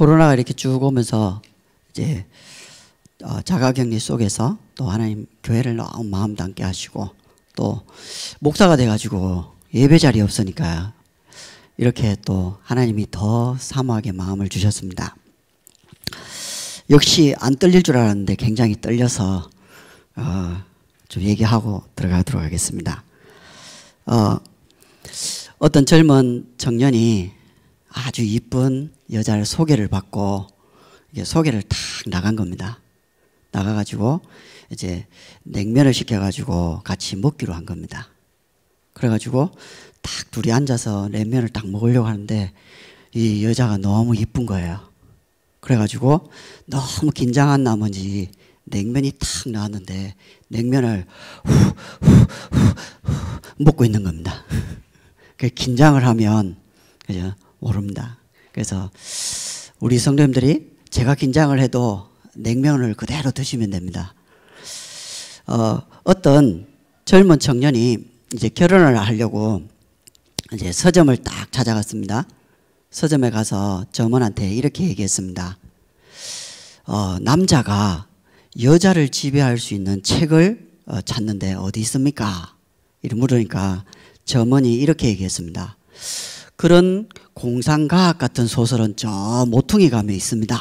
코로나가 이렇게 쭉 오면서 이제 자가격리 속에서 또 하나님 교회를 너무 마음 담게 하시고 또 목사가 돼가지고 예배 자리 없으니까 이렇게 또 하나님이 더 사모하게 마음을 주셨습니다. 역시 안 떨릴 줄 알았는데 굉장히 떨려서 좀 얘기하고 들어가도록 하겠습니다. 어떤 젊은 청년이 아주 이쁜 여자를 소개를 받고 이게 소개를 탁 나간 겁니다. 나가가지고 이제 냉면을 시켜가지고 같이 먹기로 한 겁니다. 그래가지고 딱 둘이 앉아서 냉면을 딱 먹으려고 하는데 이 여자가 너무 이쁜 거예요. 그래가지고 너무 긴장한 나머지 냉면이 탁 나왔는데 냉면을 먹고 있는 겁니다. 긴장을 하면 그죠? 모릅니다. 그래서 우리 성도님들이 제가 긴장을 해도 냉면을 그대로 드시면 됩니다. 어떤 젊은 청년이 이제 결혼을 하려고 이제 서점을 딱 찾아갔습니다. 서점에 가서 점원한테 이렇게 얘기했습니다. 남자가 여자를 지배할 수 있는 책을 찾는데 어디 있습니까? 이렇게 물으니까 점원이 이렇게 얘기했습니다. 그런 공상과학 같은 소설은 저 모퉁이 감에 있습니다.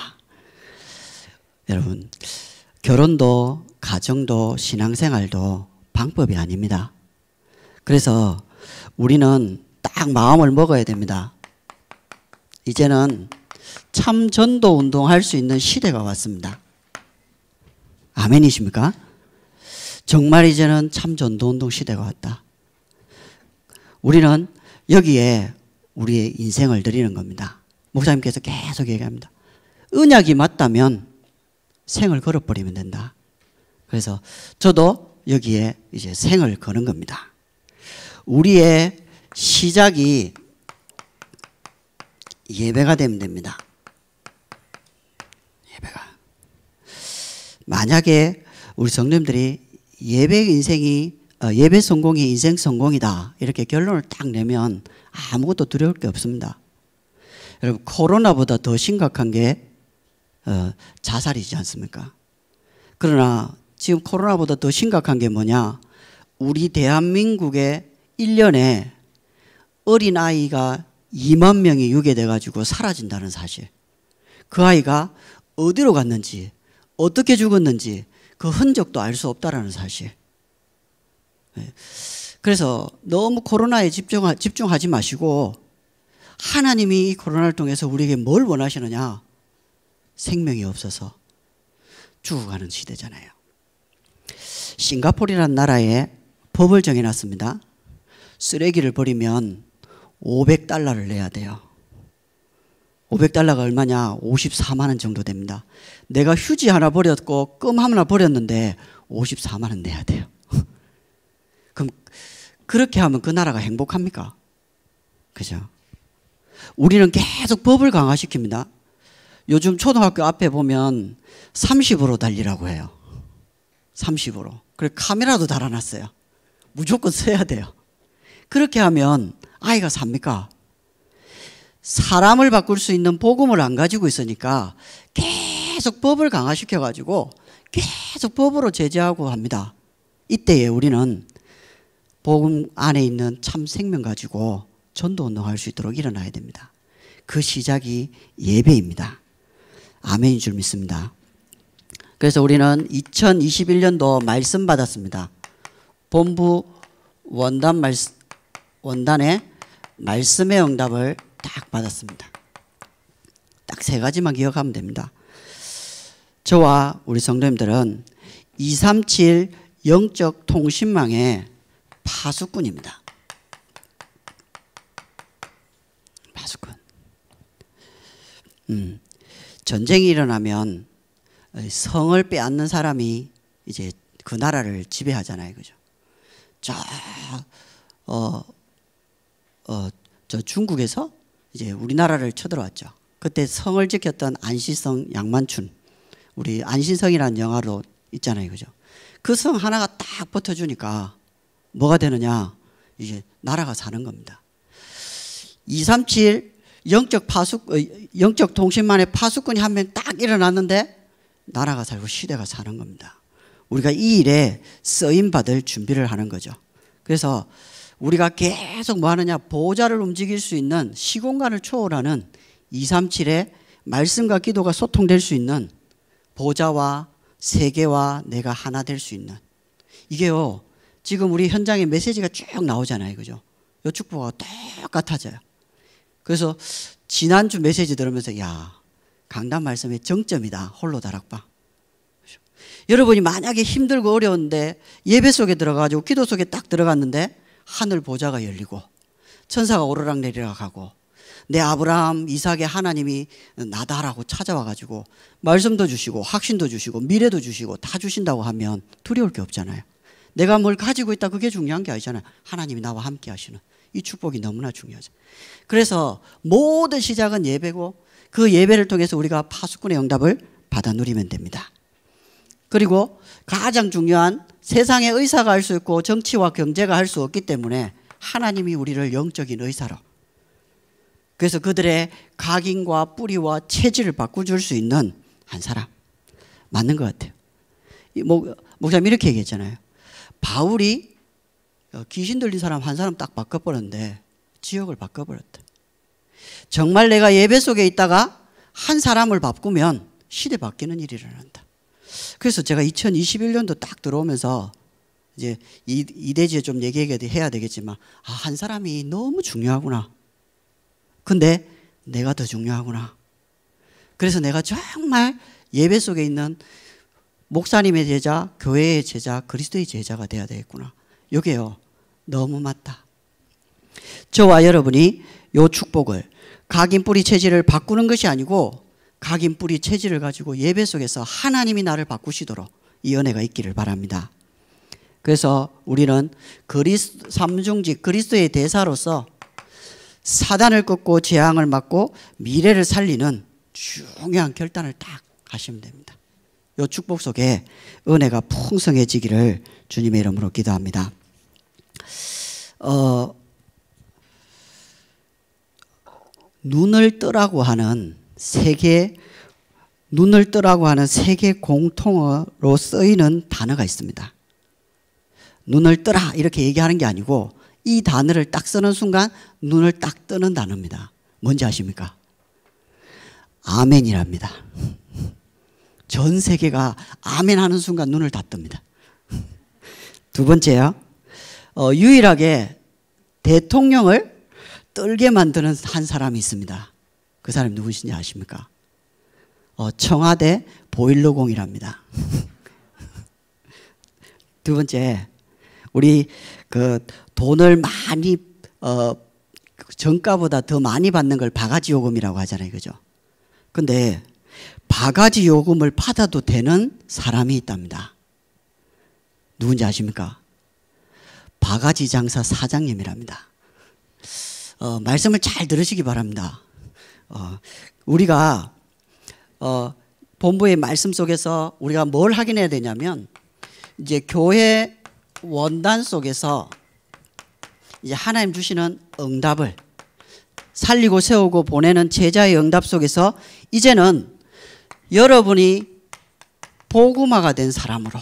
여러분, 결혼도 가정도 신앙생활도 방법이 아닙니다. 그래서 우리는 딱 마음을 먹어야 됩니다. 이제는 참 전도 운동할 수 있는 시대가 왔습니다. 아멘이십니까? 정말 이제는 참 전도 운동 시대가 왔다. 우리는 여기에 우리의 인생을 드리는 겁니다. 목사님께서 계속 얘기합니다. 언약이 맞다면 생을 걸어버리면 된다. 그래서 저도 여기에 이제 생을 거는 겁니다. 우리의 시작이 예배가 되면 됩니다. 예배가. 만약에 우리 성도님들이 예배 성공이 인생 성공이다 이렇게 결론을 딱 내면 아무것도 두려울 게 없습니다. 여러분, 코로나보다 더 심각한 게 자살이지 않습니까? 그러나 지금 코로나보다 더 심각한 게 뭐냐? 우리 대한민국에 1년에 어린아이가 2만 명이 유괴돼 가지고 사라진다는 사실. 그 아이가 어디로 갔는지 어떻게 죽었는지 그 흔적도 알 수 없다라는 사실. 그래서 너무 코로나에 집중하지 마시고 하나님이 이 코로나를 통해서 우리에게 뭘 원하시느냐? 생명이 없어서 죽어가는 시대잖아요. 싱가포르라는 나라에 법을 정해놨습니다. 쓰레기를 버리면 $500를 내야 돼요. $500가 얼마냐? 54만 원 정도 됩니다. 내가 휴지 하나 버렸고 껌 하나 버렸는데 54만 원 내야 돼요. 그럼 그렇게 하면 그 나라가 행복합니까? 그죠? 우리는 계속 법을 강화시킵니다. 요즘 초등학교 앞에 보면 30으로 달리라고 해요. 30으로. 그리고 카메라도 달아놨어요. 무조건 써야 돼요. 그렇게 하면 아이가 삽니까? 사람을 바꿀 수 있는 복음을 안 가지고 있으니까 계속 법을 강화시켜가지고 계속 법으로 제재하고 합니다. 이때에 우리는 복음 안에 있는 참 생명 가지고 전도운동할 수 있도록 일어나야 됩니다. 그 시작이 예배입니다. 아멘인 줄 믿습니다. 그래서 우리는 2021년도 말씀 받았습니다. 본부 원단의 말씀의 응답을 딱 받았습니다. 딱 3가지만 기억하면 됩니다. 저와 우리 성도님들은 237 영적 통신망의 파수꾼입니다. 파수꾼. 전쟁이 일어나면 성을 빼앗는 사람이 이제 그 나라를 지배하잖아요. 그죠? 저 중국에서 이제 우리나라를 쳐들어왔죠. 그때 성을 지켰던 안시성 양만춘, 우리 안신성이라는 영화로 있잖아요. 그죠? 그 성 하나가 딱 버텨주니까 뭐가 되느냐? 이제 나라가 사는 겁니다. 237 영적 통신만의 파수꾼이 한 명 딱 일어났는데 나라가 살고 시대가 사는 겁니다. 우리가 이 일에 쓰임받을 준비를 하는 거죠. 그래서 우리가 계속 뭐 하느냐, 보좌를 움직일 수 있는, 시공간을 초월하는 237의 말씀과 기도가 소통될 수 있는, 보좌와 세계와 내가 하나 될 수 있는, 이게요 지금 우리 현장에 메시지가 쭉 나오잖아요, 그죠? 요 축복하고 똑같아져요. 그래서 지난주 메시지 들으면서 야, 강단 말씀의 정점이다, 홀로 다락방. 여러분이 만약에 힘들고 어려운데 예배 속에 들어가가지고 기도 속에 딱 들어갔는데 하늘 보좌가 열리고 천사가 오르락 내리락 하고 내 아브라함 이삭의 하나님이 나다라고 찾아와가지고 말씀도 주시고 확신도 주시고 미래도 주시고 다 주신다고 하면 두려울 게 없잖아요. 내가 뭘 가지고 있다 그게 중요한 게 아니잖아요. 하나님이 나와 함께 하시는 이 축복이 너무나 중요하죠. 그래서 모든 시작은 예배고 그 예배를 통해서 우리가 파수꾼의 응답을 받아 누리면 됩니다. 그리고 가장 중요한, 세상의 의사가 할 수 있고 정치와 경제가 할 수 없기 때문에 하나님이 우리를 영적인 의사로, 그래서 그들의 각인과 뿌리와 체질을 바꿔줄 수 있는 한 사람, 맞는 것 같아요. 목사님 이렇게 얘기했잖아요. 바울이 귀신 들린 사람 한 사람 딱 바꿔버렸는데 지역을 바꿔버렸다. 정말 내가 예배 속에 있다가 한 사람을 바꾸면 시대 바뀌는 일이 일어난다. 그래서 제가 2021년도 딱 들어오면서 이제 이대지에 좀 얘기해야 되겠지만, 아, 한 사람이 너무 중요하구나. 근데 내가 더 중요하구나. 그래서 내가 정말 예배 속에 있는 목사님의 제자, 교회의 제자, 그리스도의 제자가 돼야 되겠구나. 이게요 너무 맞다. 저와 여러분이 요 축복을, 각인 뿌리 체질을 바꾸는 것이 아니고 각인 뿌리 체질을 가지고 예배 속에서 하나님이 나를 바꾸시도록 이 은혜가 있기를 바랍니다. 그래서 우리는 삼중직 그리스도의 대사로서 사단을 꺾고 재앙을 막고 미래를 살리는 중요한 결단을 딱 하시면 됩니다. 이 축복 속에 은혜가 풍성해지기를 주님의 이름으로 기도합니다. 눈을 뜨라고 하는 세계 공통어로 쓰이는 단어가 있습니다. 눈을 뜨라 이렇게 얘기하는 게 아니고 이 단어를 딱 쓰는 순간 눈을 딱 뜨는 단어입니다. 뭔지 아십니까? 아멘이랍니다. 전 세계가 아멘 하는 순간 눈을 다 뜹니다. 두 번째요. 유일하게 대통령을 떨게 만드는 한 사람이 있습니다. 그 사람이 누구신지 아십니까? 청와대 보일러공이랍니다. 두 번째, 우리 그 돈을 많이 정가보다 더 많이 받는 걸 바가지 요금이라고 하잖아요, 그죠? 근데 바가지 요금을 받아도 되는 사람이 있답니다. 누군지 아십니까? 바가지 장사 사장님이랍니다. 말씀을 잘 들으시기 바랍니다. 우리가 본부의 말씀 속에서 우리가 뭘 확인해야 되냐면, 이제 교회 원단 속에서 이제 하나님 주시는 응답을 살리고 세우고 보내는 제자의 응답 속에서 이제는 여러분이 복음화가 된 사람으로,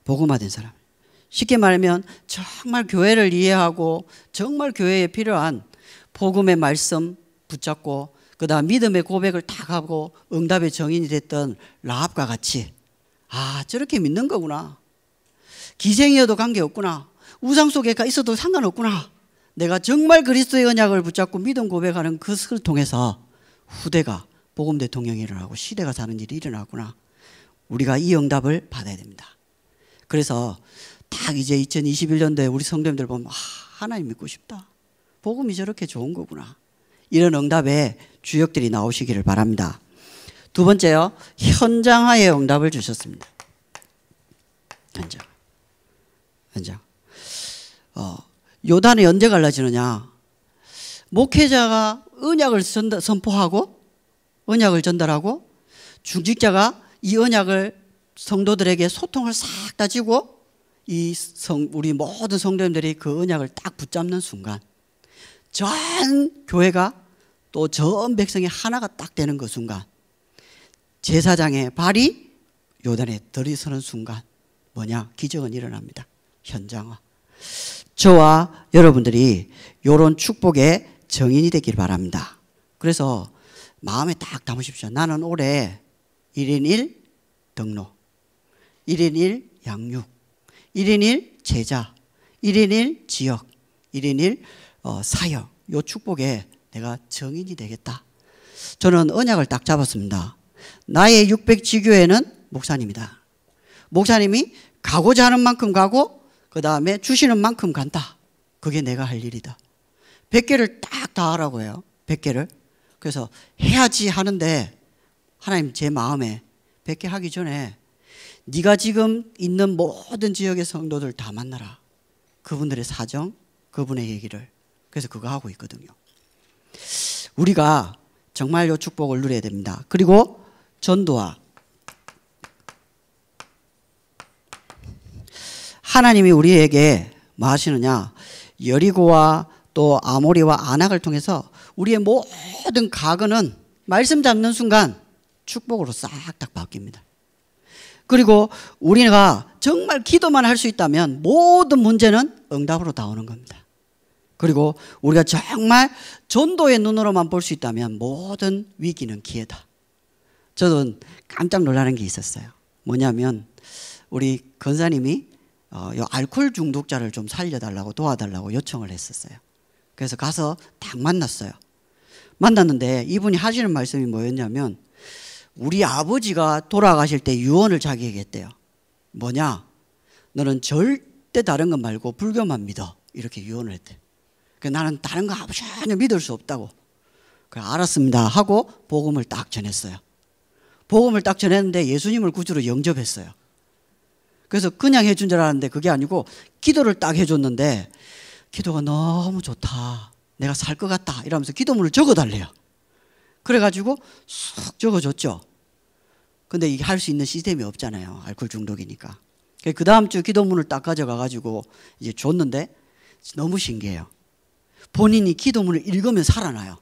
복음화 된 사람, 쉽게 말하면 정말 교회를 이해하고 정말 교회에 필요한 복음의 말씀 붙잡고 그다음 믿음의 고백을 딱 하고 응답의 정인이 됐던 라합과 같이, 아, 저렇게 믿는 거구나. 기생이어도 관계없구나. 우상 속에 있어도 상관없구나. 내가 정말 그리스도의 언약을 붙잡고 믿음 고백하는 그것을 통해서 후대가 복음 대통령이 일어나고 시대가 사는 일이 일어나구나. 우리가 이 응답을 받아야 됩니다. 그래서 딱 이제 2021년도에 우리 성도님들 보면, 아, 하나님 믿고 싶다. 복음이 저렇게 좋은 거구나. 이런 응답의 주역들이 나오시기를 바랍니다. 두 번째요, 현장화의 응답을 주셨습니다. 현장. 요단이 언제 갈라지느냐? 목회자가 언약을 선포하고 언약을 전달하고 중직자가 이 언약을 성도들에게 소통을 싹 다지고 우리 모든 성도님들이 그 언약을 딱 붙잡는 순간, 전 교회가 또 전 백성이 하나가 딱 되는 그 순간, 제사장의 발이 요단에 들이서는 순간 뭐냐? 기적은 일어납니다. 현장화. 저와 여러분들이 이런 축복의 정인이 되길 바랍니다. 그래서 마음에 딱 담으십시오. 나는 올해 1인 1 등록, 1인 1 양육, 1인 1 제자, 1인 1 지역, 1인 1 사역. 이 축복에 내가 정인이 되겠다. 저는 언약을 딱 잡았습니다. 나의 600지교회는 목사님이다. 목사님이 가고자 하는 만큼 가고 그 다음에 주시는 만큼 간다. 그게 내가 할 일이다. 100개를 딱 다 하라고 해요. 100개를. 그래서 해야지 하는데 하나님 제 마음에 100개 하기 전에 네가 지금 있는 모든 지역의 성도들 다 만나라. 그분들의 사정, 그분의 얘기를. 그래서 그거 하고 있거든요. 우리가 정말 이 축복을 누려야 됩니다. 그리고 전도와 하나님이 우리에게 뭐 하시느냐? 여리고와 또 아모리와 아낙을 통해서 우리의 모든 과거는 말씀 잡는 순간 축복으로 싹 다 바뀝니다. 그리고 우리가 정말 기도만 할 수 있다면 모든 문제는 응답으로 다 오는 겁니다. 그리고 우리가 정말 전도의 눈으로만 볼 수 있다면 모든 위기는 기회다. 저는 깜짝 놀라는 게 있었어요. 뭐냐면 우리 권사님이 알코올 중독자를 좀 살려달라고 도와달라고 요청을 했었어요. 그래서 가서 딱 만났어요. 만났는데 이분이 하시는 말씀이 뭐였냐면 우리 아버지가 돌아가실 때 유언을 자기에게 했대요. 뭐냐? 너는 절대 다른 것 말고 불교만 믿어. 이렇게 유언을 했대. 나는 다른 거 전혀 믿을 수 없다고. 그래, 알았습니다 하고 복음을 딱 전했어요. 복음을 딱 전했는데 예수님을 구주로 영접했어요. 그래서 그냥 해준 줄 알았는데 그게 아니고 기도를 딱 해줬는데 기도가 너무 좋다. 내가 살 것 같다. 이러면서 기도문을 적어달래요. 그래가지고 쑥 적어줬죠. 근데 이게 할 수 있는 시스템이 없잖아요. 알코올 중독이니까. 그 다음 주 기도문을 딱 가져가가지고 이제 줬는데 너무 신기해요. 본인이 기도문을 읽으면 살아나요.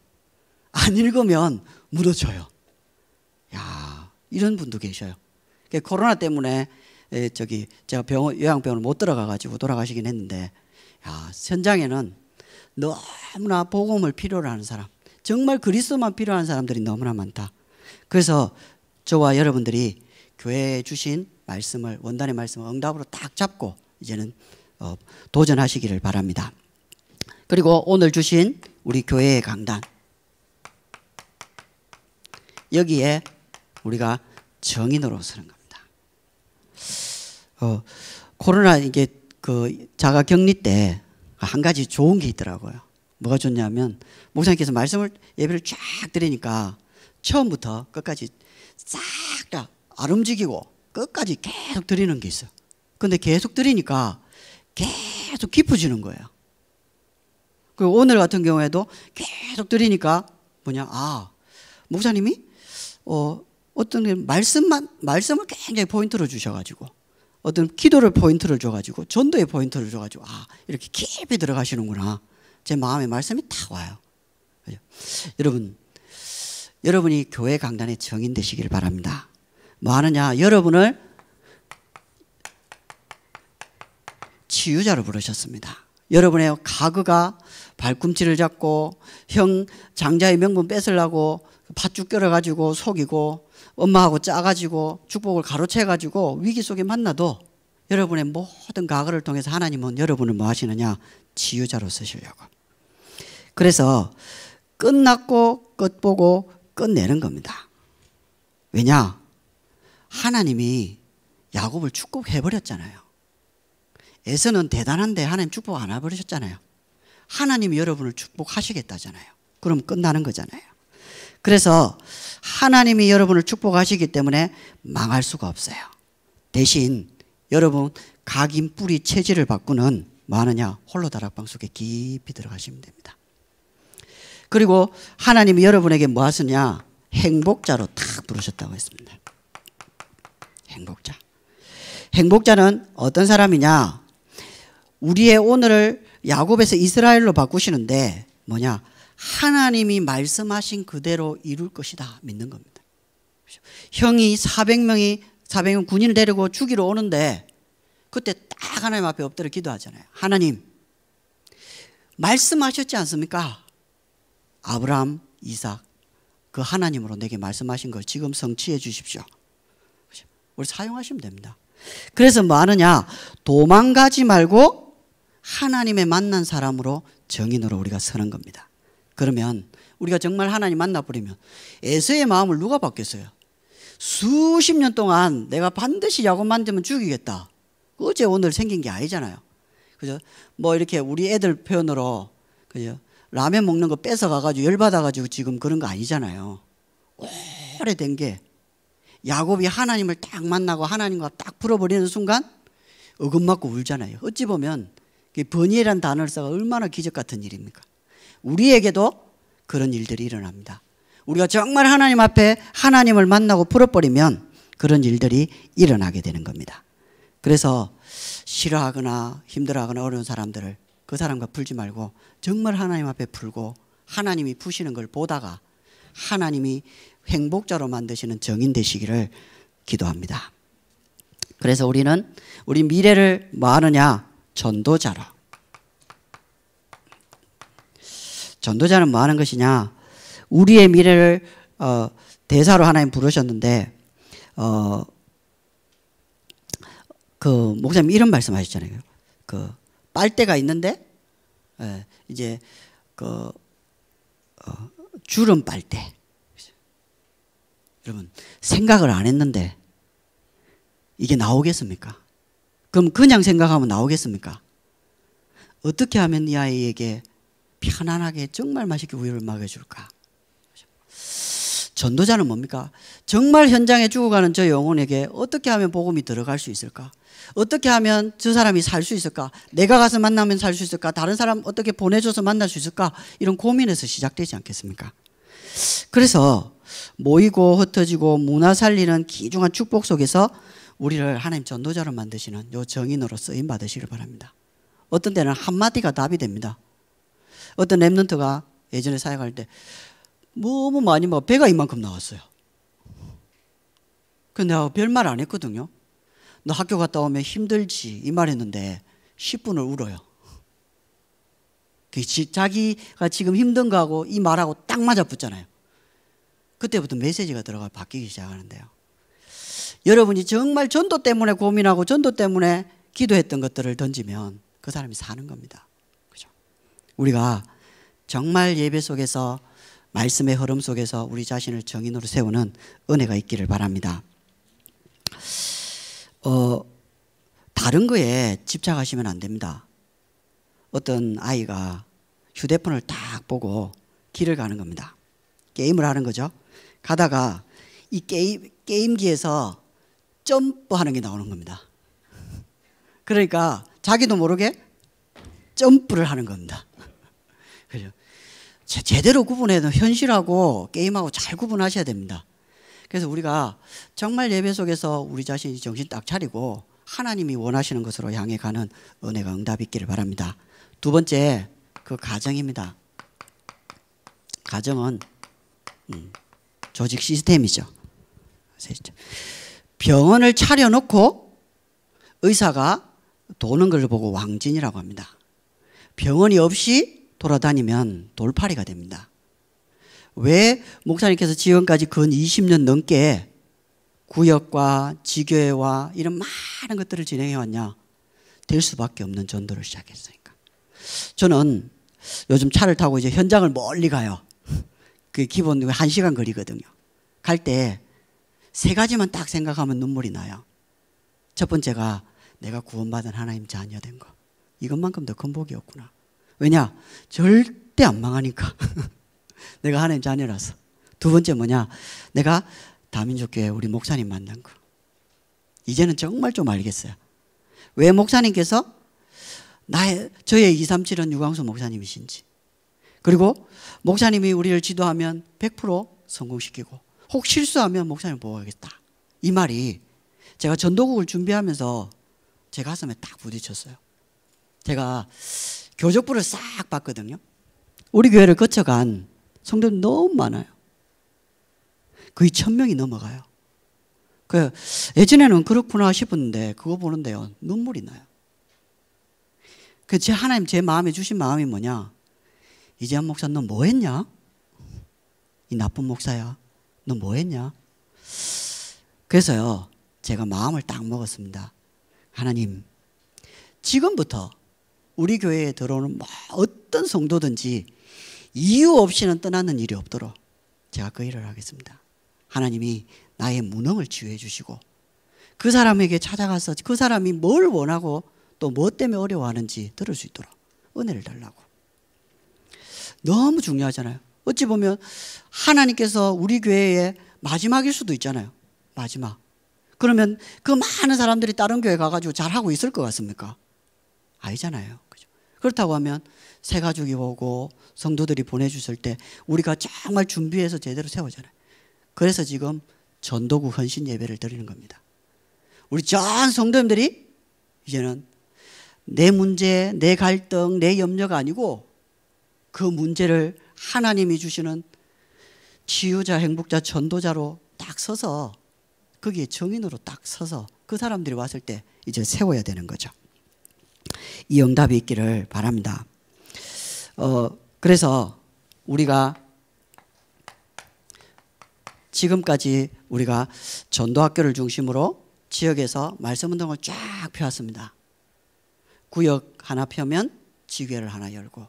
안 읽으면 묻어져요. 야, 이런 분도 계셔요. 코로나 때문에 제가 요양병원을 못 들어가가지고 돌아가시긴 했는데, 야, 현장에는 너무나 복음을 필요로 하는 사람, 정말 그리스도만 필요한 사람들이 너무나 많다. 그래서 저와 여러분들이 교회에 주신 말씀을, 원단의 말씀을 응답으로 딱 잡고 이제는 도전하시기를 바랍니다. 그리고 오늘 주신 우리 교회의 강단, 여기에 우리가 정인으로 서는 겁니다. 코로나 이게 그 자가 격리 때 한 가지 좋은 게 있더라고요. 뭐가 좋냐면 목사님께서 말씀을 예배를 쫙 드리니까 처음부터 끝까지 싹 다 안 움직이고 끝까지 계속 드리는 게 있어요. 근데 계속 드리니까 계속 깊어지는 거예요. 그리고 오늘 같은 경우에도 계속 드리니까 뭐냐, 목사님이 어떤 말씀을 굉장히 포인트로 주셔가지고 어떤 기도를 포인트를 줘가지고 전도의 포인트를 줘가지고 이렇게 깊이 들어가시는구나. 제 마음에 말씀이 탁 와요. 여러분이 교회 강단의 정인 되시길 바랍니다. 뭐 하느냐? 여러분을 치유자로 부르셨습니다. 여러분의 과거가 발꿈치를 잡고 형 장자의 명분 뺏으려고 팥죽 끓여가지고 속이고 엄마하고 짜가지고 축복을 가로채가지고 위기 속에 만나도 여러분의 모든 과거를 통해서 하나님은 여러분을 뭐 하시느냐? 치유자로 쓰시려고. 그래서 끝났고 끝보고 끝내는 겁니다. 왜냐? 하나님이 야곱을 축복해버렸잖아요. 에서는 대단한데 하나님 축복 안 해버리셨잖아요. 하나님이 여러분을 축복하시겠다잖아요. 그럼 끝나는 거잖아요. 그래서 하나님이 여러분을 축복하시기 때문에 망할 수가 없어요. 대신 여러분 각인 뿌리 체질을 바꾸는 뭐 하느냐? 홀로 다락방 속에 깊이 들어가시면 됩니다. 그리고 하나님이 여러분에게 뭐 하시냐? 행복자로 탁 부르셨다고 했습니다. 행복자. 행복자는 어떤 사람이냐? 우리의 오늘을 야곱에서 이스라엘로 바꾸시는데 뭐냐? 하나님이 말씀하신 그대로 이룰 것이다 믿는 겁니다. 형이 400명 군인을 데리고 죽이러 오는데 그때 딱 하나님 앞에 엎드려 기도하잖아요. 하나님 말씀하셨지 않습니까? 아브라함, 이삭 그 하나님으로 내게 말씀하신 걸 지금 성취해 주십시오. 우리 사용하시면 됩니다. 그래서 뭐 하느냐? 도망가지 말고 하나님의 만난 사람으로 정인으로 우리가 서는 겁니다. 그러면 우리가 정말 하나님 만나버리면 에서의 마음을 누가 받겠어요? 수십 년 동안 내가 반드시 야곱 만들면 죽이겠다. 어제 오늘 생긴 게 아니잖아요. 그죠? 뭐 이렇게 우리 애들 표현으로 그죠? 라면 먹는 거 뺏어 가가지고 열받아가지고 지금 그런 거 아니잖아요. 오래된 게 야곱이 하나님을 딱 만나고 하나님과 딱 풀어버리는 순간 어금맞고 울잖아요. 어찌 보면 번이라는 단어를 써가 얼마나 기적 같은 일입니까? 우리에게도 그런 일들이 일어납니다. 우리가 정말 하나님 앞에 하나님을 만나고 풀어버리면 그런 일들이 일어나게 되는 겁니다. 그래서 싫어하거나 힘들어하거나 어려운 사람들을 그 사람과 풀지 말고 정말 하나님 앞에 풀고 하나님이 푸시는 걸 보다가 하나님이 행복자로 만드시는 정인 되시기를 기도합니다. 그래서 우리는 우리 미래를 뭐 하느냐? 전도자로. 전도자는 뭐 하는 것이냐? 우리의 미래를 대사로 하나님 부르셨는데 그 목사님 이런 말씀하셨잖아요. 그 빨대가 있는데 이제 그 주름 빨대. 여러분 생각을 안 했는데 이게 나오겠습니까? 그럼 그냥 생각하면 나오겠습니까? 어떻게 하면 이 아이에게 편안하게 정말 맛있게 우유를 먹여줄까? 전도자는 뭡니까? 정말 현장에 죽어가는 저 영혼에게 어떻게 하면 복음이 들어갈 수 있을까? 어떻게 하면 저 사람이 살 수 있을까? 내가 가서 만나면 살 수 있을까? 다른 사람 어떻게 보내줘서 만날 수 있을까? 이런 고민에서 시작되지 않겠습니까? 그래서 모이고 흩어지고 문화 살리는 귀중한 축복 속에서 우리를 하나님 전도자로 만드시는 요 정인으로 쓰임 받으시길 바랍니다. 어떤 때는 한마디가 답이 됩니다. 어떤 랩런트가 예전에 사역할 때 너무 많이 먹어 배가 이만큼 나왔어요. 근데 내가 별말 안 했거든요. 너 학교 갔다 오면 힘들지 이 말 했는데 10분을 울어요. 자기가 지금 힘든 거하고 이 말하고 딱 맞아 붙잖아요. 그때부터 메시지가 들어가 바뀌기 시작하는데요. 여러분이 정말 전도 때문에 고민하고 전도 때문에 기도했던 것들을 던지면 그 사람이 사는 겁니다. 그죠? 우리가 정말 예배 속에서 말씀의 흐름 속에서 우리 자신을 정인으로 세우는 은혜가 있기를 바랍니다. 다른 거에 집착하시면 안 됩니다. 어떤 아이가 휴대폰을 딱 보고 길을 가는 겁니다. 게임을 하는 거죠. 가다가 이 게임기에서 점프하는 게 나오는 겁니다. 그러니까 자기도 모르게 점프를 하는 겁니다. 그죠? 제대로 구분해도 현실하고 게임하고 잘 구분하셔야 됩니다. 그래서 우리가 정말 예배 속에서 우리 자신이 정신 딱 차리고 하나님이 원하시는 것으로 향해 가는 은혜가 응답이 있기를 바랍니다. 두 번째, 그 가정입니다. 가정은 조직 시스템이죠. 병원을 차려놓고 의사가 도는 걸 보고 왕진이라고 합니다. 병원이 없이 돌아다니면 돌팔이가 됩니다. 왜 목사님께서 지금까지 근 20년 넘게 구역과 지교회와 이런 많은 것들을 진행해 왔냐? 될 수밖에 없는 전도를 시작했으니까. 저는 요즘 차를 타고 이제 현장을 멀리 가요. 그 기본 1시간 거리거든요. 갈 때 세 가지만 딱 생각하면 눈물이 나요. 첫 번째가 내가 구원받은 하나님 자녀된 거. 이것만큼 더 큰 복이 없구나. 왜냐? 절대 안 망하니까. 내가 하나님 자녀라서. 두 번째 뭐냐? 내가 다민족교회 우리 목사님 만난 거. 이제는 정말 좀 알겠어요. 왜 목사님께서 저의 237은 유광수 목사님이신지. 그리고 목사님이 우리를 지도하면 100% 성공시키고 혹 실수하면 목사님 보호하겠다. 이 말이 제가 전도국을 준비하면서 제 가슴에 딱 부딪혔어요. 제가 교적부를 싹 봤거든요. 우리 교회를 거쳐간 성도들 너무 많아요. 거의 1000명이 넘어가요. 그 예전에는 그렇구나 싶었는데 그거 보는데요, 눈물이 나요. 제 하나님 제 마음에 주신 마음이 뭐냐? 이재한 목사 너 뭐 했냐? 이 나쁜 목사야. 너 뭐 했냐? 그래서요, 제가 마음을 딱 먹었습니다. 하나님, 지금부터 우리 교회에 들어오는 어떤 성도든지 이유 없이는 떠나는 일이 없도록 제가 그 일을 하겠습니다. 하나님이 나의 무능을 치유해 주시고 그 사람에게 찾아가서 그 사람이 뭘 원하고 또 뭐 때문에 어려워하는지 들을 수 있도록 은혜를 달라고. 너무 중요하잖아요. 어찌 보면 하나님께서 우리 교회의 마지막일 수도 있잖아요. 마지막. 그러면 그 많은 사람들이 다른 교회 가가지고 잘하고 있을 것 같습니까? 아니잖아요. 그죠? 그렇다고 하면 새 가족이 오고 성도들이 보내주실 때 우리가 정말 준비해서 제대로 세우잖아요. 그래서 지금 전도구 헌신 예배를 드리는 겁니다. 우리 전 성도님들이 이제는 내 문제, 내 갈등, 내 염려가 아니고 그 문제를 하나님이 주시는 치유자, 행복자, 전도자로 딱 서서 거기에 정인으로 딱 서서 그 사람들이 왔을 때 이제 세워야 되는 거죠. 이 응답이 있기를 바랍니다. 그래서 우리가 지금까지 우리가 전도학교를 중심으로 지역에서 말씀운동을 쫙 펴왔습니다. 구역 하나 펴면 지교회를 하나 열고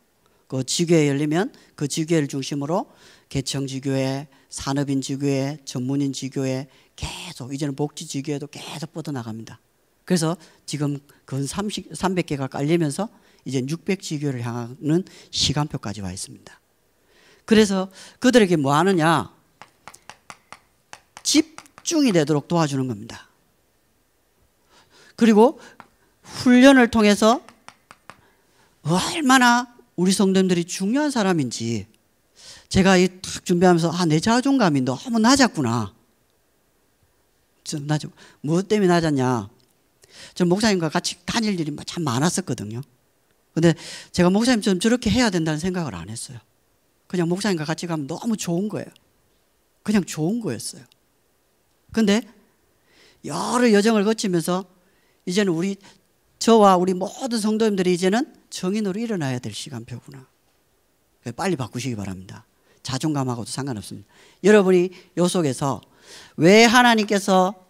그 지교회 열리면 그 지교회를 중심으로 개청지교회, 산업인지교회, 전문인지교회 계속 이제는 복지지교회도 계속 뻗어나갑니다. 그래서 지금 근 300개가 깔리면서 이제 600지교회를 향하는 시간표까지 와 있습니다. 그래서 그들에게 뭐 하느냐? 집중이 되도록 도와주는 겁니다. 그리고 훈련을 통해서 얼마나 우리 성도님들이 중요한 사람인지 제가 딱 준비하면서 내 자존감이 너무 낮았구나. 무엇 때문에 낮았냐? 저는 목사님과 같이 다닐 일이 참 많았었거든요. 근데 제가 목사님처럼 저렇게 해야 된다는 생각을 안 했어요. 그냥 목사님과 같이 가면 너무 좋은 거예요. 그냥 좋은 거였어요. 근데 여러 여정을 거치면서 이제는 저와 우리 모든 성도님들이 이제는 정인으로 일어나야 될 시간표구나. 빨리 바꾸시기 바랍니다. 자존감하고도 상관없습니다. 여러분이 요 속에서 왜 하나님께서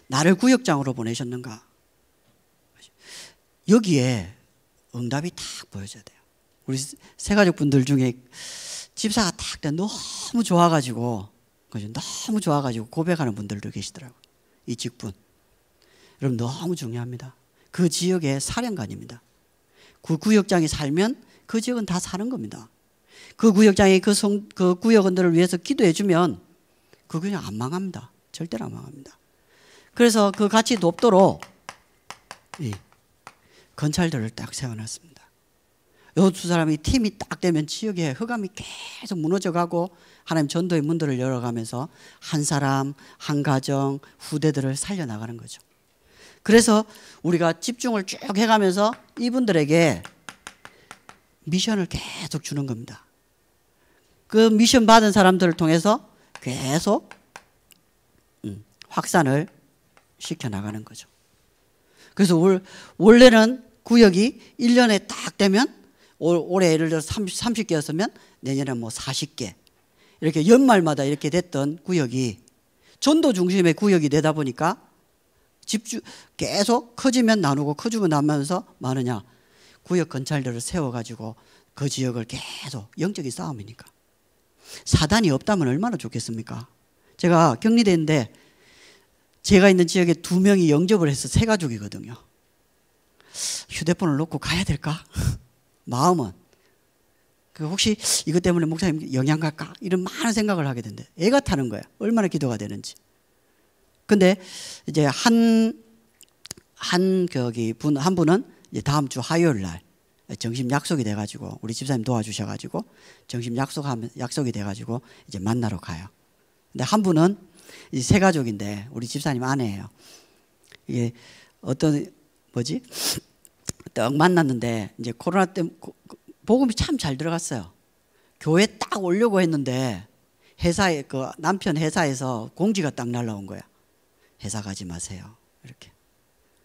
나를 구역장으로 보내셨는가? 여기에 응답이 딱 보여져야 돼요. 우리 새가족분들 중에 집사가 딱 너무 좋아가지고 너무 좋아가지고 고백하는 분들도 계시더라고요. 이 직분. 여러분 너무 중요합니다. 그 지역의 사령관입니다. 그 구역장이 살면 그 지역은 다 사는 겁니다. 그 구역장이 그 구역원들을 위해서 기도해주면 그 그냥 안 망합니다. 절대로 안 망합니다. 그래서 그 가치 높도록 이 건찰들을 딱 세워놨습니다. 이 두 사람이 팀이 딱 되면 지역에 흑암이 계속 무너져가고 하나님 전도의 문들을 열어가면서 한 사람, 한 가정, 후대들을 살려나가는 거죠. 그래서 우리가 집중을 쭉 해가면서 이분들에게 미션을 계속 주는 겁니다. 그 미션 받은 사람들을 통해서 계속 확산을 시켜나가는 거죠. 그래서 원래는 구역이 1년에 딱 되면 올해 예를 들어 30개였으면 내년에 뭐 40개 이렇게 연말마다 이렇게 됐던 구역이 전도 중심의 구역이 되다 보니까 계속 커지면 나누고 커지면 나누면서 많으냐? 구역 건찰들을 세워가지고 그 지역을 계속 영적인 싸움이니까. 사단이 없다면 얼마나 좋겠습니까? 제가 격리됐는데 제가 있는 지역에 2명이 영접을 해서 새 가족이거든요. 휴대폰을 놓고 가야 될까? 마음은. 혹시 이것 때문에 목사님 영향 갈까? 이런 많은 생각을 하게 된대. 애가 타는 거야. 얼마나 기도가 되는지. 근데 이제 한 분은 이제 다음 주 화요일 날 점심 약속이 돼가지고 우리 집사님 도와주셔가지고 점심 약속이 돼가지고 이제 만나러 가요. 근데 한 분은 이제 새 가족인데 우리 집사님 아내예요. 이게 딱 만났는데 이제 코로나 때문에 복음이 참 잘 들어갔어요. 교회 딱 오려고 했는데 회사에 그 남편 회사에서 공지가 딱 날라온 거야. 회사 가지 마세요. 이렇게.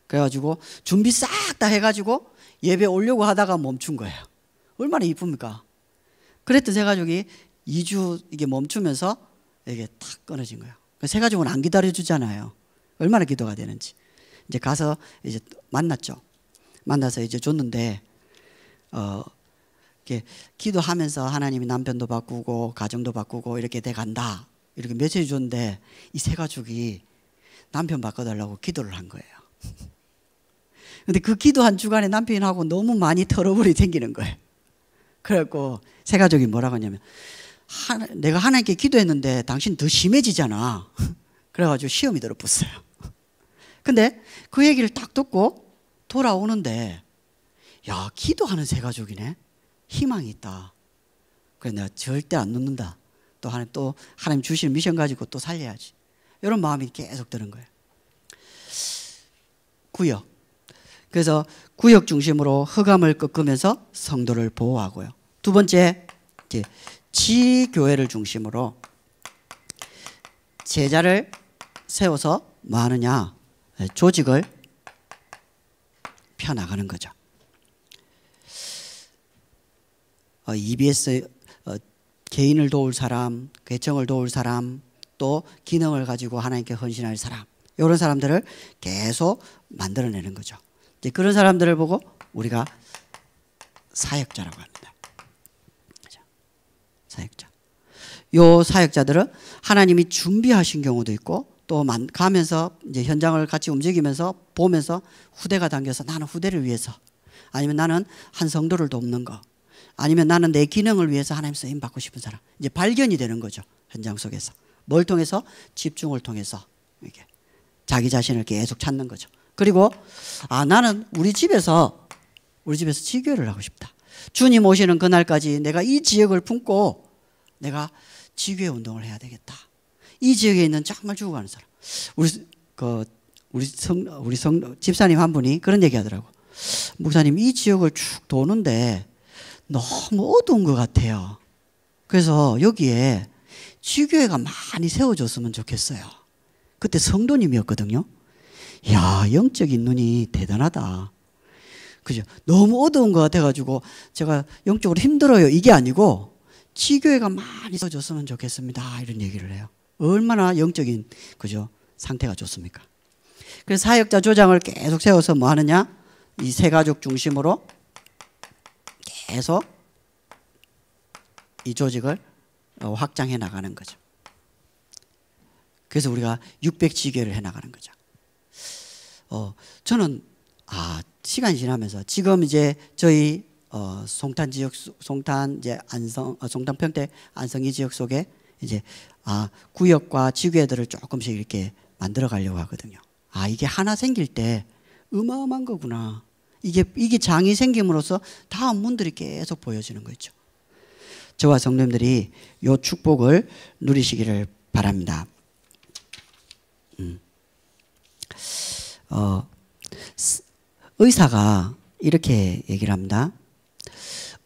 그래가지고 준비 싹 다 해가지고 예배 오려고 하다가 멈춘 거예요. 얼마나 이쁩니까? 그랬던 세 가족이 2주 이게 멈추면서 이게 탁 끊어진 거예요. 세 가족은 안 기다려주잖아요. 얼마나 기도가 되는지. 이제 가서 이제 만났죠. 만나서 이제 줬는데, 이렇게 기도하면서 하나님이 남편도 바꾸고 가정도 바꾸고 이렇게 돼 간다. 이렇게 메시지 줬는데 이 세 가족이 남편 바꿔달라고 기도를 한 거예요. 근데 그 기도한 주간에 남편하고 너무 많이 트러블이 생기는 거예요. 그래갖고 세 가족이 뭐라고 하냐면, 내가 하나님께 기도했는데 당신 더 심해지잖아. 그래가지고 시험이 들어붙어요. 근데 그 얘기를 딱 듣고 돌아오는데, 야, 기도하는 세 가족이네. 희망이 있다. 그래, 내가 절대 안 놓는다. 또 하나님 주신 미션 가지고 또 살려야지. 이런 마음이 계속 드는 거예요. 구역. 그래서 구역 중심으로 흑암을 꺾으면서 성도를 보호하고요. 두 번째, 이제 지교회를 중심으로 제자를 세워서 뭐 하느냐? 조직을 펴나가는 거죠. EBS 개인을 도울 사람, 개정을 도울 사람, 또 기능을 가지고 하나님께 헌신할 사람, 이런 사람들을 계속 만들어내는 거죠. 이제 그런 사람들을 보고 우리가 사역자라고 합니다. 그죠? 사역자. 요 사역자들은 하나님이 준비하신 경우도 있고, 또 가면서 이제 현장을 같이 움직이면서 보면서 후대가 당겨서 나는 후대를 위해서, 아니면 나는 한 성도를 돕는 거, 아니면 나는 내 기능을 위해서 하나님 쓰임 받고 싶은 사람, 이제 발견이 되는 거죠. 현장 속에서. 뭘 통해서? 집중을 통해서 이렇게 자기 자신을 계속 찾는 거죠. 그리고 나는 우리 집에서 지교회를 하고 싶다. 주님 오시는 그날까지 내가 이 지역을 품고 내가 지교회 운동을 해야 되겠다. 이 지역에 있는 정말 죽어가는 사람. 우리 집사님 한 분이 그런 얘기 하더라고. 목사님, 이 지역을 쭉 도는데 너무 어두운 것 같아요. 그래서 여기에 지교회가 많이 세워졌으면 좋겠어요. 그때 성도님이었거든요. 야, 영적인 눈이 대단하다. 그죠? 너무 어두운 것 같아가지고 제가 영적으로 힘들어요. 이게 아니고 지교회가 많이 세워졌으면 좋겠습니다. 이런 얘기를 해요. 얼마나 영적인, 그죠? 상태가 좋습니까? 그래서 사역자 조장을 계속 세워서 뭐 하느냐? 이 세 가족 중심으로 계속 이 조직을 확장해 나가는 거죠. 그래서 우리가 600지교회를 해 나가는 거죠. 저는 시간이 지나면서 지금 이제 저희 송탄 지역, 송탄 이제 송탄 평택 안성이 지역 속에 이제 구역과 지교회들을 조금씩 이렇게 만들어 가려고 하거든요. 이게 하나 생길 때 어마어마한 거구나. 이게 장이 생김으로써 다음 문들이 계속 보여지는 거죠. 저와 성도님들이 이 축복을 누리시기를 바랍니다. 의사가 이렇게 얘기를 합니다.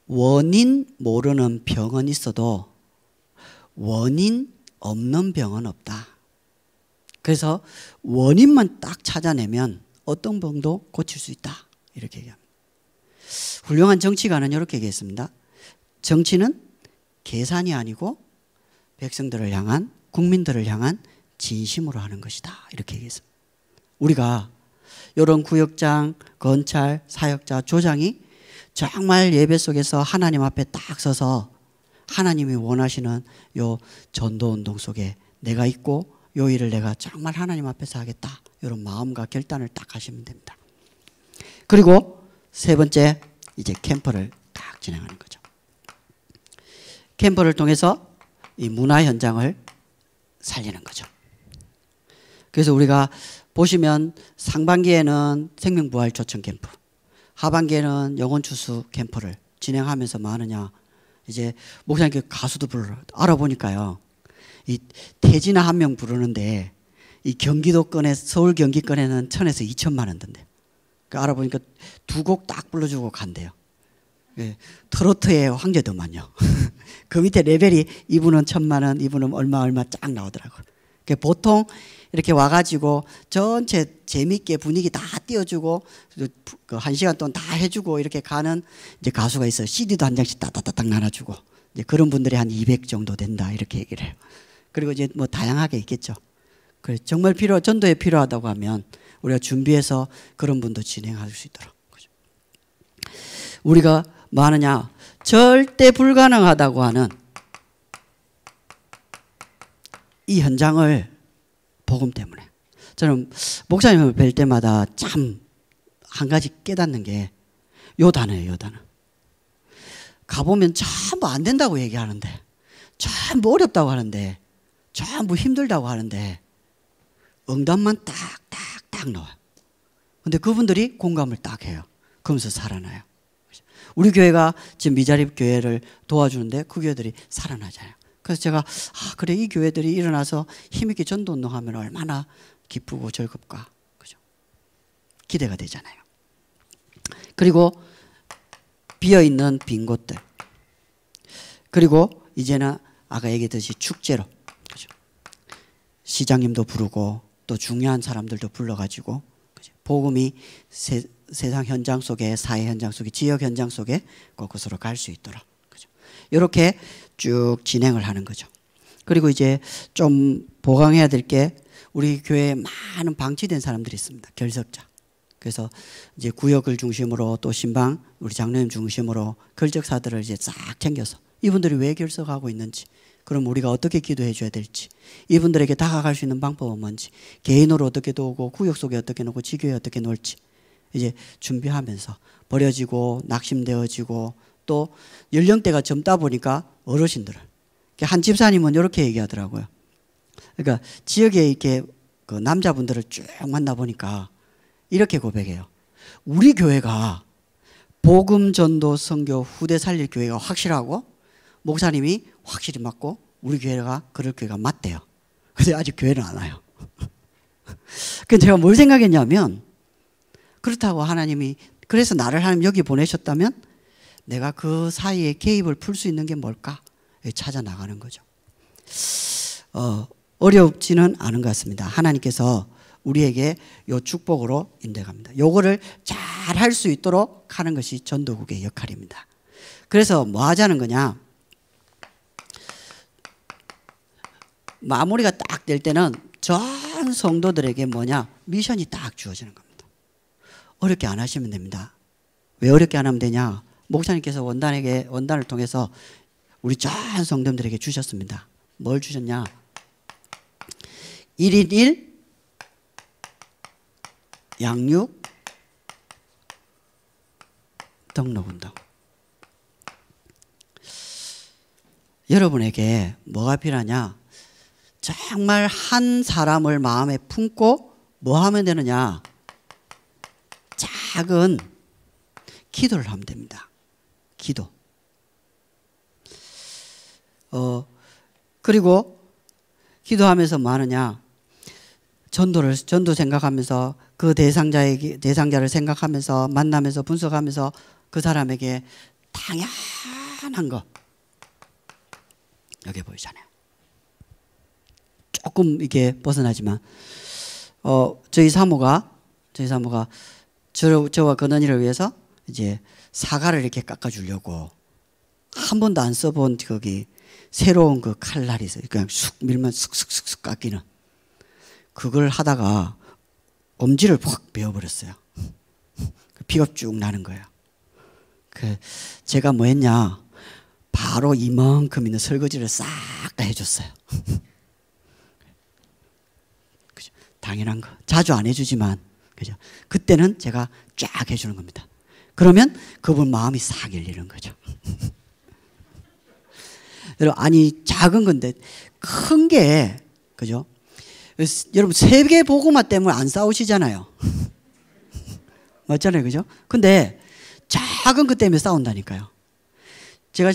원인 모르는 병은 있어도 원인 없는 병은 없다. 그래서 원인만 딱 찾아내면 어떤 병도 고칠 수 있다. 이렇게 얘기합니다. 훌륭한 정치가는 이렇게 얘기했습니다. 정치는 계산이 아니고 백성들을 향한, 국민들을 향한 진심으로 하는 것이다. 이렇게 얘기했습니다. 우리가 이런 구역장, 건찰, 사역자, 조장이 정말 예배 속에서 하나님 앞에 딱 서서 하나님이 원하시는 요 전도운동 속에 내가 있고 요 일을 내가 정말 하나님 앞에서 하겠다. 이런 마음과 결단을 딱 하시면 됩니다. 그리고 세 번째, 이제 캠프를 딱 진행하는 거죠. 캠프를 통해서 이 문화 현장을 살리는 거죠. 그래서 우리가 보시면 상반기에는 생명부활 초청 캠프, 하반기에는 영혼추수 캠프를 진행하면서 뭐 하느냐, 이제 목사님께 가수도 부르라. 알아보니까요, 이 태진아 한 명 부르는데 이 경기도권에, 서울 경기권에는 1,000에서 2,000만 원 든대요. 그 알아보니까 2곡 딱 불러주고 간대요. 예, 트로트의 황제더만요. 그 밑에 레벨이 이분은 1,000만 원, 이분은 얼마 쫙 나오더라고요. 보통 이렇게 와가지고 전체 재밌게 분위기 다 띄워주고 그 1시간 동안 다 해주고 이렇게 가는 이제 가수가 있어요. CD도 한 장씩 따따따딱 나눠주고 이제 그런 분들이 한 200 정도 된다 이렇게 얘기를 해요. 그리고 이제 뭐 다양하게 있겠죠. 그래 정말 전도에 필요하다고 하면 우리가 준비해서 그런 분도 진행할 수 있도록. 그죠? 우리가 뭐 하느냐? 절대 불가능하다고 하는 이 현장을 복음 때문에. 저는 목사님을 뵐 때마다 참 한 가지 깨닫는 게 요 단어예요, 요 단어. 가보면 전부 안 된다고 얘기하는데, 전부 어렵다고 하는데, 전부 힘들다고 하는데, 응답만 딱 나와요. 근데 그분들이 공감을 딱 해요. 그러면서 살아나요. 우리 교회가 지금 미자립 교회를 도와주는데 그 교회들이 살아나잖아요. 그래서 제가 그래 이 교회들이 일어나서 힘있게 전도운동하면 얼마나 기쁘고 즐겁까. 그죠? 기대가 되잖아요. 그리고 비어있는 빈 곳들. 그리고 이제는 아까 얘기했듯이 축제로. 그죠? 시장님도 부르고 또 중요한 사람들도 불러가지고 그죠? 복음이 세상 현장 속에, 사회 현장 속에, 지역 현장 속에 곳곳으로 갈 수 있도록. 그죠? 이렇게 쭉 진행을 하는 거죠. 그리고 이제 좀 보강해야 될 게 우리 교회에 많은 방치된 사람들이 있습니다. 결석자. 그래서 이제 구역을 중심으로 또 신방 우리 장로님 중심으로 결적사들을 이제 싹 챙겨서 이분들이 왜 결석하고 있는지, 그럼 우리가 어떻게 기도해 줘야 될지, 이분들에게 다가갈 수 있는 방법은 뭔지, 개인으로 어떻게 도우고 구역 속에 어떻게 놓고 지교에 어떻게 놓을지 이제 준비하면서 버려지고 낙심되어지고 또 연령대가 젊다 보니까 어르신들을 한 집사님은 이렇게 얘기하더라고요. 그러니까 지역에 이렇게 그 남자분들을 쭉 만나보니까 이렇게 고백해요. 우리 교회가 복음 전도 선교 후대 살릴 교회가 확실하고 목사님이 확실히 맞고 우리 교회가 그럴 교회가 맞대요. 근데 아직 교회는 안 와요. 그래서 제가 뭘 생각했냐면 그렇다고 하나님이 그래서 나를 하나님 여기 보내셨다면 내가 그 사이에 개입을 풀 수 있는 게 뭘까? 찾아 나가는 거죠. 어렵지는 않은 것 같습니다. 하나님께서 우리에게 요 축복으로 인도합니다. 요거를 잘 할 수 있도록 하는 것이 전도국의 역할입니다. 그래서 뭐 하자는 거냐? 마무리가 딱 될 때는 전 성도들에게 뭐냐? 미션이 딱 주어지는 겁니다. 어렵게 안 하시면 됩니다. 왜 어렵게 안 하면 되냐? 목사님께서 원단을 통해서 우리 전 성도들에게 주셨습니다. 뭘 주셨냐? 1인 1 양육 등록운동. 여러분에게 뭐가 필요하냐? 정말 한 사람을 마음에 품고 뭐 하면 되느냐? 작은 기도를 하면 됩니다. 기도. 그리고 기도하면서 뭐 하느냐? 전도 생각하면서 그 대상자를 생각하면서 만나면서 분석하면서 그 사람에게 당연한 거. 여기 보이잖아요. 조금 이게 벗어나지만 저희 사모가 저와 근원이를 위해서 이제 사과를 이렇게 깎아주려고 한 번도 안 써본 거기 새로운 그 칼날이 있어요. 그냥 쑥 밀면 쑥쑥쑥쑥 깎이는. 그걸 하다가 엄지를 확 베어버렸어요. 피가 쭉 나는 거예요. 제가 뭐 했냐? 바로 이만큼 있는 설거지를 싹 다 해줬어요. 그죠? 당연한 거. 자주 안 해주지만, 그죠? 그때는 제가 쫙 해주는 겁니다. 그러면 그분 마음이 싹 열리는 거죠. 여러분, 아니, 작은 건데, 큰 게, 그죠? 여러분, 세계 복음화 때문에 안 싸우시잖아요. 맞잖아요. 그죠? 근데, 작은 것 때문에 싸운다니까요. 제가,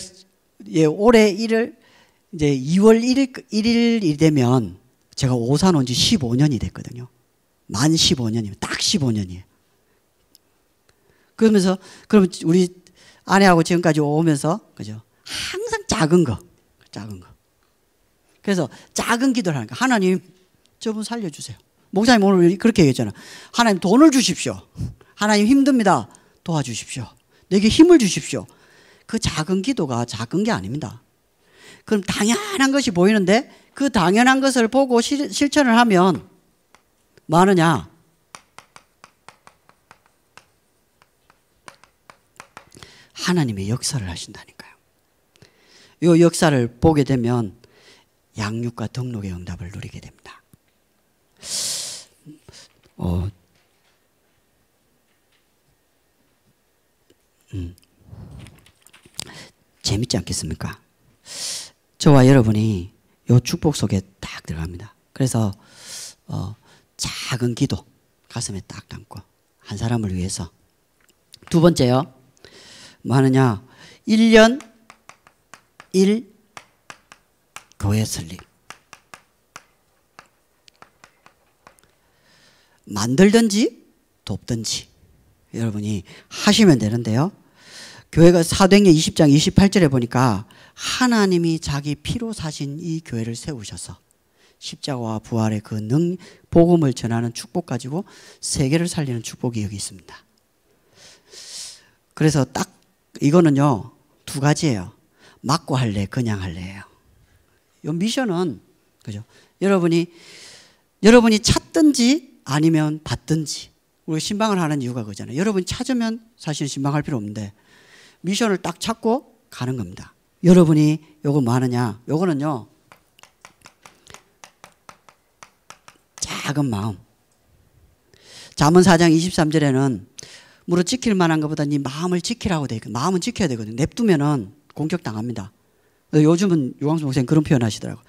올해 이제 2월 1일이 되면, 제가 오산 온 지 15년이 됐거든요. 만 15년이면, 딱 15년이에요. 그러면서 그럼 우리 아내하고 지금까지 오면서 그죠? 항상 작은 거. 그래서 작은 기도를 하니까 하나님 저분 살려주세요. 목사님 오늘 그렇게 얘기했잖아. 하나님 돈을 주십시오. 하나님 힘듭니다. 도와주십시오. 내게 힘을 주십시오. 그 작은 기도가 작은 게 아닙니다. 그럼 당연한 것이 보이는데 그 당연한 것을 보고 실천을 하면 뭐 하느냐? 하나님의 역사를 하신다니까요. 이 역사를 보게 되면 양육과 등록의 응답을 누리게 됩니다. 재밌지 않겠습니까? 저와 여러분이 이 축복 속에 딱 들어갑니다. 그래서 작은 기도 가슴에 딱 담고 한 사람을 위해서. 두 번째요. 뭐 하느냐? 1년 1 교회 설립. 만들든지 돕든지 여러분이 하시면 되는데요. 교회가 사도행전 20장 28절에 보니까 하나님이 자기 피로 사신 이 교회를 세우셔서 십자가와 부활의 그 복음을 전하는 축복 가지고 세계를 살리는 축복이 여기 있습니다. 그래서 딱 이거는요 두 가지예요. 맞고 할래, 그냥 할래예요. 이 미션은 그죠? 여러분이 찾든지 아니면 받든지. 우리 신방을 하는 이유가 그거잖아요. 여러분이 찾으면 사실 신방할 필요 없는데 미션을 딱 찾고 가는 겁니다. 여러분이 요거 뭐 하느냐? 요거는요 작은 마음. 잠언 4장 23절에는 무릇 지킬 만한 것보다 네 마음을 지키라고 돼 있거든요. 마음은 지켜야 되거든요. 냅두면은 공격당합니다. 요즘은 유광수 목사님 그런 표현 하시더라고요.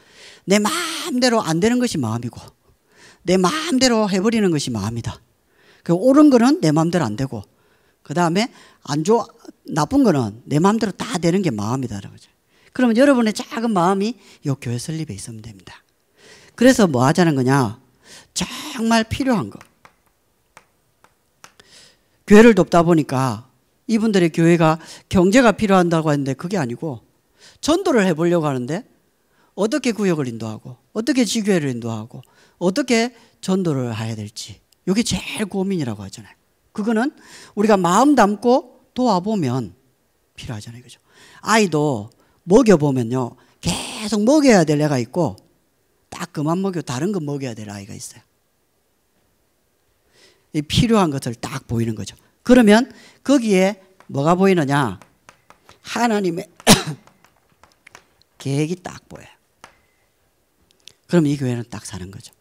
내 마음대로 안 되는 것이 마음이고 내 마음대로 해버리는 것이 마음이다. 옳은 거는 내 마음대로 안 되고 그 다음에 나쁜 거는 내 마음대로 다 되는 게 마음이다. 그러면 여러분의 작은 마음이 이 교회 설립에 있으면 됩니다. 그래서 뭐 하자는 거냐? 정말 필요한 거. 교회를 돕다 보니까 이분들의 교회가 경제가 필요한다고 했는데 그게 아니고 전도를 해보려고 하는데 어떻게 구역을 인도하고 어떻게 지교회를 인도하고 어떻게 전도를 해야 될지 이게 제일 고민이라고 하잖아요. 그거는 우리가 마음 담고 도와보면 필요하잖아요. 그죠? 아이도 먹여보면요 계속 먹여야 될 애가 있고 딱 그만 먹여 다른 거 먹여야 될 아이가 있어요. 이 필요한 것을 딱 보이는 거죠. 그러면 거기에 뭐가 보이느냐? 하나님의 계획이 딱 보여요. 그럼 이 교회는 딱 사는 거죠.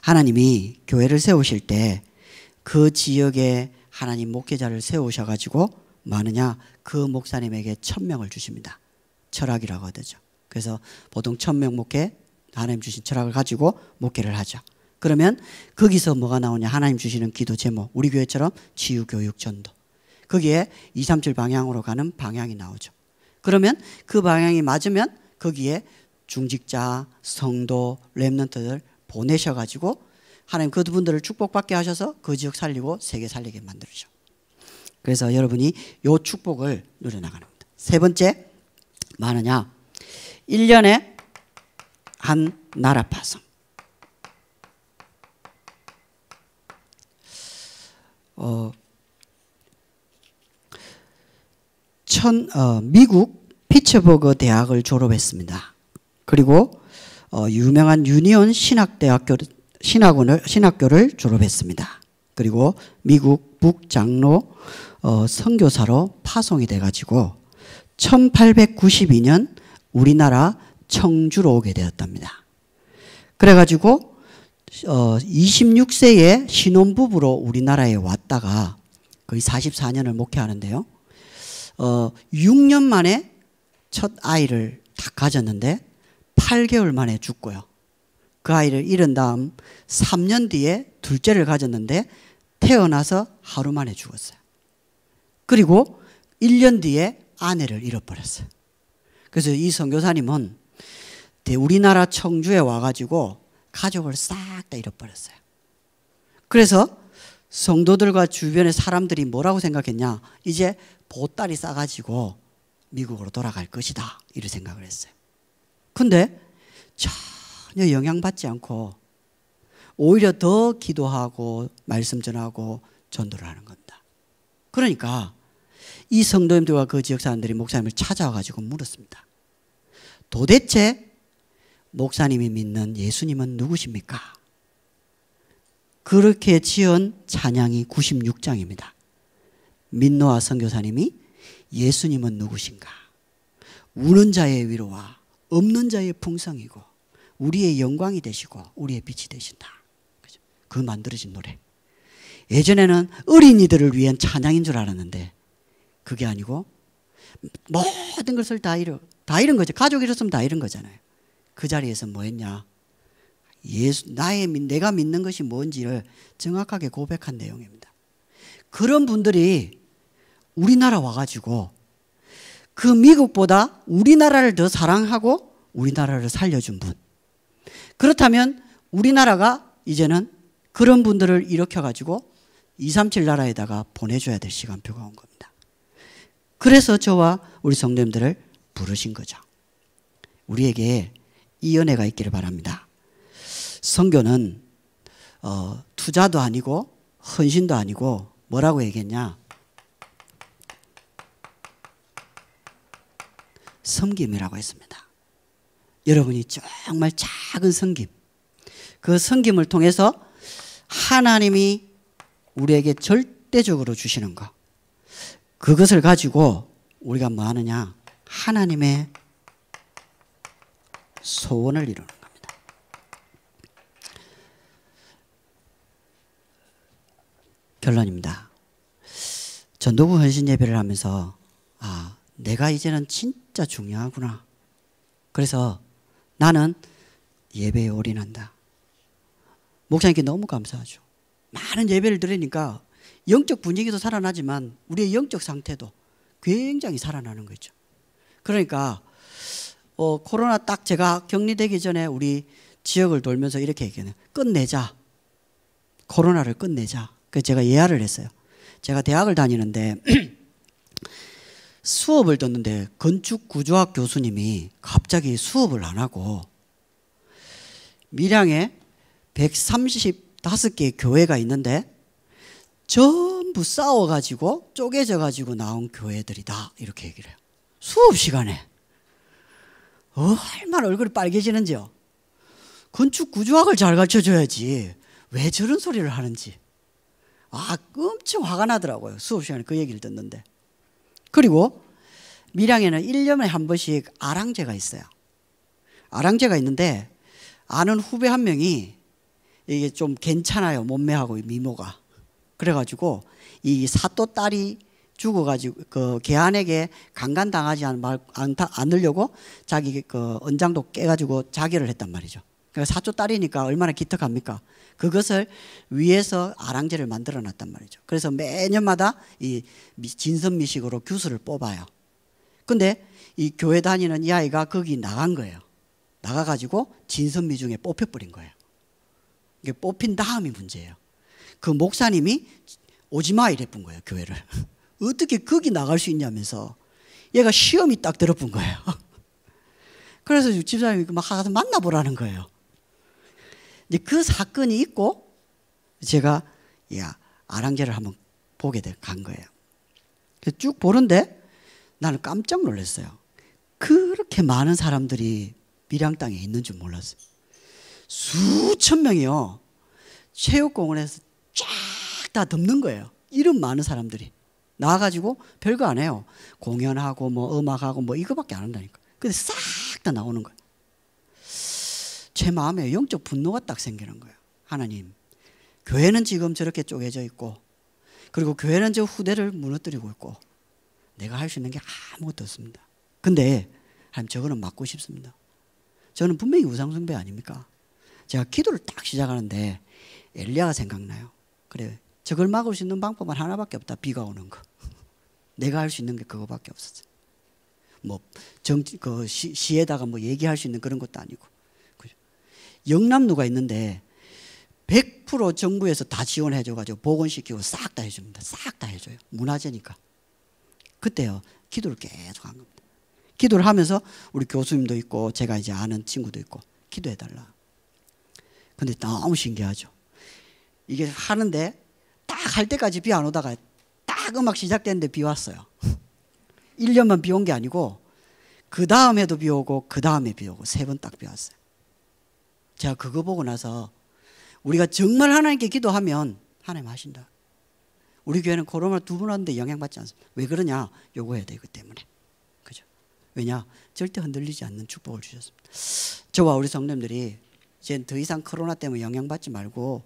하나님이 교회를 세우실 때 그 지역에 하나님 목회자를 세우셔가지고 뭐하느냐? 그 목사님에게 천명을 주십니다. 철학이라고 하죠. 그래서 보통 천명 목회 하나님 주신 철학을 가지고 목회를 하죠. 그러면 거기서 뭐가 나오냐? 하나님 주시는 기도 제목. 우리 교회처럼 치유, 교육, 전도. 거기에 237 방향으로 가는 방향이 나오죠. 그러면 그 방향이 맞으면 거기에 중직자, 성도, 렘넌트들 보내셔가지고 하나님 그분들을 축복받게 하셔서 그 지역 살리고 세계 살리게 만들죠. 그래서 여러분이 요 축복을 누려나가는 겁니다. 세 번째 뭐 하느냐? 1년에 한 나라 파송. 미국 피츠버그 대학을 졸업했습니다. 그리고 유명한 유니온 신학교를 졸업했습니다. 그리고 미국 북장로 선교사로 파송이 돼가지고 1892년 우리나라 청주로 오게 되었답니다. 그래가지고 26세에 신혼부부로 우리나라에 왔다가 거의 44년을 목회하는데요. 6년 만에 첫 아이를 다 가졌는데 8개월 만에 죽고요. 그 아이를 잃은 다음 3년 뒤에 둘째를 가졌는데 태어나서 하루 만에 죽었어요. 그리고 1년 뒤에 아내를 잃어버렸어요. 그래서 이 선교사님은 우리나라 청주에 와가지고 가족을 싹 다 잃어버렸어요. 그래서 성도들과 주변의 사람들이 뭐라고 생각했냐? 이제 보따리 싸가지고 미국으로 돌아갈 것이다, 이런 생각을 했어요. 근데 전혀 영향받지 않고 오히려 더 기도하고 말씀 전하고 전도를 하는 겁니다. 그러니까 이 성도님들과 그 지역 사람들이 목사님을 찾아와가지고 물었습니다. 도대체 목사님이 믿는 예수님은 누구십니까? 그렇게 지은 찬양이 96장입니다. 민노아 선교사님이 예수님은 누구신가? 우는 자의 위로와 없는 자의 풍성이고 우리의 영광이 되시고 우리의 빛이 되신다. 그 만들어진 노래. 예전에는 어린이들을 위한 찬양인 줄 알았는데 그게 아니고 모든 것을 다 잃은 거죠. 가족 잃었으면 다 잃은 거잖아요. 그 자리에서 뭐 했냐? 내가 믿는 것이 뭔지를 정확하게 고백한 내용입니다. 그런 분들이 우리나라 와가지고 그 미국보다 우리나라를 더 사랑하고 우리나라를 살려준 분. 그렇다면 우리나라가 이제는 그런 분들을 일으켜가지고 237 나라에다가 보내줘야 될 시간표가 온 겁니다. 그래서 저와 우리 성도님들을 부르신 거죠. 우리에게 이 은혜가 있기를 바랍니다. 선교는 투자도 아니고 헌신도 아니고 뭐라고 얘기했냐? 섬김이라고 했습니다. 여러분이 정말 작은 섬김, 그 섬김을 통해서 하나님이 우리에게 절대적으로 주시는 것, 그것을 가지고 우리가 뭐 하느냐? 하나님의 소원을 이루는 겁니다. 결론입니다. 전도부 헌신 예배를 하면서 내가 이제는 진짜 중요하구나. 그래서 나는 예배에 올인한다. 목사님께 너무 감사하죠. 많은 예배를 드리니까 영적 분위기도 살아나지만 우리의 영적 상태도 굉장히 살아나는 거죠. 그러니까 코로나 딱 제가 격리되기 전에 우리 지역을 돌면서 이렇게 얘기해요. 끝내자. 코로나를 끝내자. 그래서 제가 예화를 했어요. 제가 대학을 다니는데 수업을 듣는데 건축구조학 교수님이 갑자기 수업을 안 하고 밀양에 135개의 교회가 있는데 전부 싸워가지고 쪼개져가지고 나온 교회들이다, 이렇게 얘기를 해요. 수업 시간에. 얼마나 얼굴이 빨개지는지요. 건축구조학을 잘 가르쳐줘야지 왜 저런 소리를 하는지 엄청 화가 나더라고요. 수업 시간에 그 얘기를 듣는데. 그리고 밀양에는 1년에 한 번씩 아랑제가 있어요. 아랑제가 있는데 아는 후배 한 명이 이게 좀 괜찮아요, 몸매하고 미모가. 그래가지고 이 사또 딸이 죽어가지고 그 개안에게 강간당하지 않으려고 자기 그 언장도 깨가지고 자결을 했단 말이죠. 그러니까 사또 딸이니까 얼마나 기특합니까? 그것을 위해서 아랑제를 만들어 놨단 말이죠. 그래서 매년마다 이 진선미식으로 규수를 뽑아요. 근데 이 교회 다니는 이 아이가 거기 나간 거예요. 나가가지고 진선미 중에 뽑혀버린 거예요. 이게 뽑힌 다음이 문제예요. 그 목사님이 오지마 이랬던 거예요, 교회를. 어떻게 거기 나갈 수 있냐면서 얘가 시험이 딱 들어본 거예요. 그래서 집사님이 막 가서 만나보라는 거예요. 이제 그 사건이 있고 제가 아랑제를 한번 보게 간 거예요. 쭉 보는데 나는 깜짝 놀랐어요. 그렇게 많은 사람들이 밀양 땅에 있는 줄 몰랐어요. 수천 명이요. 체육공원에서 쫙 다 덮는 거예요. 이런 많은 사람들이 나와가지고 별거 안 해요. 공연하고 뭐 음악하고 뭐 이거밖에 안 한다니까. 근데 싹 다 나오는 거예요. 제 마음에 영적 분노가 딱 생기는 거예요. 하나님, 교회는 지금 저렇게 쪼개져 있고, 그리고 교회는 저 후대를 무너뜨리고 있고, 내가 할 수 있는 게 아무것도 없습니다. 근데 하나님, 저거는 막고 싶습니다. 저는 분명히 우상숭배 아닙니까? 제가 기도를 딱 시작하는데 엘리야가 생각나요. 그래, 저걸 막을 수 있는 방법은 하나밖에 없다. 비가 오는 거. 내가 할 수 있는 게 그거밖에 없었어요. 뭐 시에다가 뭐 얘기할 수 있는 그런 것도 아니고. 영남로가 있는데 100% 정부에서 다 지원해줘가지고 복원시키고 싹 다 해줍니다. 싹 다 해줘요. 문화재니까. 그때요, 기도를 계속 한 겁니다. 기도를 하면서 우리 교수님도 있고 제가 이제 아는 친구도 있고 기도해달라. 근데 너무 신기하죠. 이게 하는데 딱 할 때까지 비 안 오다가 딱 음악 시작됐는데 비 왔어요. 1년만 비 온 게 아니고 그 다음에도 비 오고 그 다음에 비 오고 3번 딱 비 왔어요. 제가 그거 보고 나서 우리가 정말 하나님께 기도하면 하나님 하신다. 우리 교회는 코로나 2번 왔는데 영향받지 않습니다. 왜 그러냐? 요구해야 되기 때문에. 그죠? 왜냐? 절대 흔들리지 않는 축복을 주셨습니다. 저와 우리 성도님들이 이제 더 이상 코로나 때문에 영향받지 말고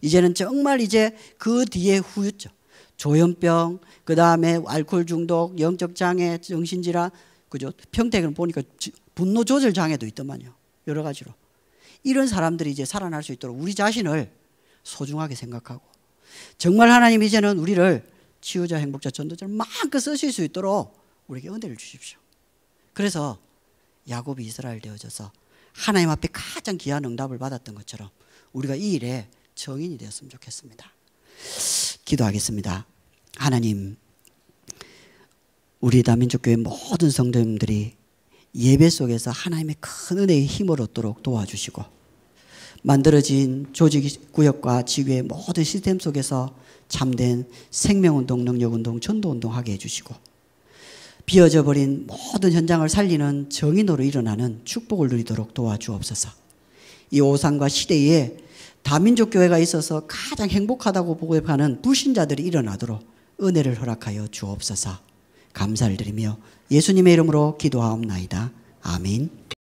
이제는 정말 이제 그 뒤에 후유증, 조현병, 그 다음에 알코올 중독, 영적 장애, 정신질환, 그죠? 평택은 보니까 분노 조절 장애도 있더만요. 여러 가지로. 이런 사람들이 이제 살아날 수 있도록 우리 자신을 소중하게 생각하고 정말 하나님 이제는 우리를 치유자, 행복자, 전도자를 마음껏 쓰실 수 있도록 우리에게 은혜를 주십시오. 그래서 야곱이 이스라엘 되어져서 하나님 앞에 가장 귀한 응답을 받았던 것처럼 우리가 이 일에 정인이 되었으면 좋겠습니다. 기도하겠습니다. 하나님, 우리 다민족교회 모든 성도님들이 예배 속에서 하나님의 큰 은혜의 힘을 얻도록 도와주시고 만들어진 조직구역과 지구의 모든 시스템 속에서 참된 생명운동, 능력운동, 전도운동 하게 해주시고 비어져 버린 모든 현장을 살리는 정인으로 일어나는 축복을 누리도록 도와주옵소서. 이 오산과 시대에 다민족교회가 있어서 가장 행복하다고 보고하는 불신자들이 일어나도록 은혜를 허락하여 주옵소서. 감사를 드리며 예수님의 이름으로 기도하옵나이다. 아멘.